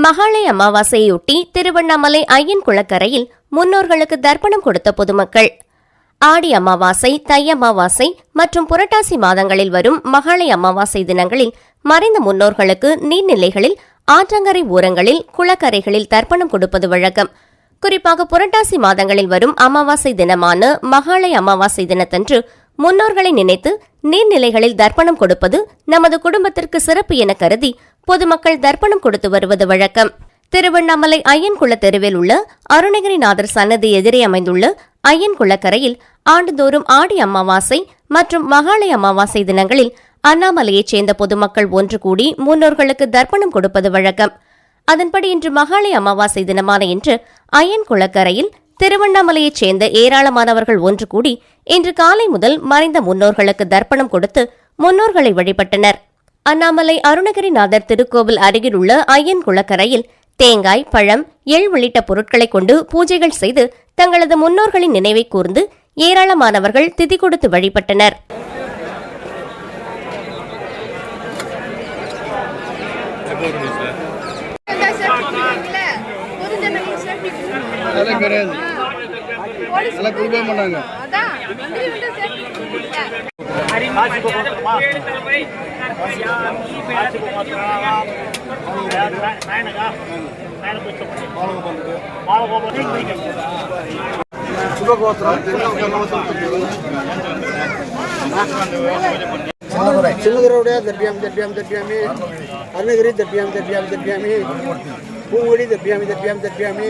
மகாளய அமாவாசையொட்டி திருவண்ணாமலை ஐயன் குளக்கரையில் முன்னோர்களுக்கு தர்ப்பணம் கொடுத்த பொதுமக்கள். ஆடி அமாவாசை, தை அமாவாசை மற்றும் புரட்டாசி மாதங்களில் வரும் மகாளய அமாவாசை தினங்களில் மறைந்த முன்னோர்களுக்கு நீர்நிலைகளில், ஆற்றங்கரை ஓரங்களில், குளக்கரைகளில் தர்ப்பணம் கொடுப்பது வழக்கம். குறிப்பாக புரட்டாசி மாதங்களில் வரும் அமாவாசை தினமான மகாளய அமாவாசை தினத்தன்று முன்னோர்களை நினைத்து நீர்நிலைகளில் தர்ப்பணம் கொடுப்பது நமது குடும்பத்திற்கு சிறப்பு என கருதி பொதுமக்கள் தர்ப்பணம் கொடுத்து வருவது வழக்கம். திருவண்ணாமலை ஐயன் குள தெருவில் உள்ள அருணகிரிநாதர் சன்னதி எதிரே அமைந்துள்ள ஐயன் குளக்கரையில் ஆண்டுதோறும் ஆடி அமாவாசை மற்றும் மகாளய அமாவாசை தினங்களில் அண்ணாமலையைச் சேர்ந்த பொதுமக்கள் ஒன்று கூடி முன்னோர்களுக்கு தர்ப்பணம் கொடுப்பது வழக்கம். அதன்படி இன்று மகாளய அமாவாசை தினமான இன்று ஐயன் குளக்கரையில் திருவண்ணாமலையைச் சேர்ந்த ஏராளமானவர்கள் ஒன்று கூடி இன்று காலை முதல் மறைந்த முன்னோர்களுக்கு தர்ப்பணம் கொடுத்து முன்னோர்களை வழிபட்டனர். அண்ணாமலை அருணகிரிநாதர் திருக்கோவில் அருகில் உள்ள ஐயன் குளக்கரையில் தேங்காய், பழம், எள் உள்ளிட்ட பொருட்களை கொண்டு பூஜைகள் செய்து தங்களது முன்னோர்களின் நினைவை கூர்ந்து ஏராளமானவர்கள் திதி கொடுத்து வழிபட்டனர். சின்னதுரோட தர்பியாமி அருணகிரி தர்பியாமி பூங்குடி தர்பியாமி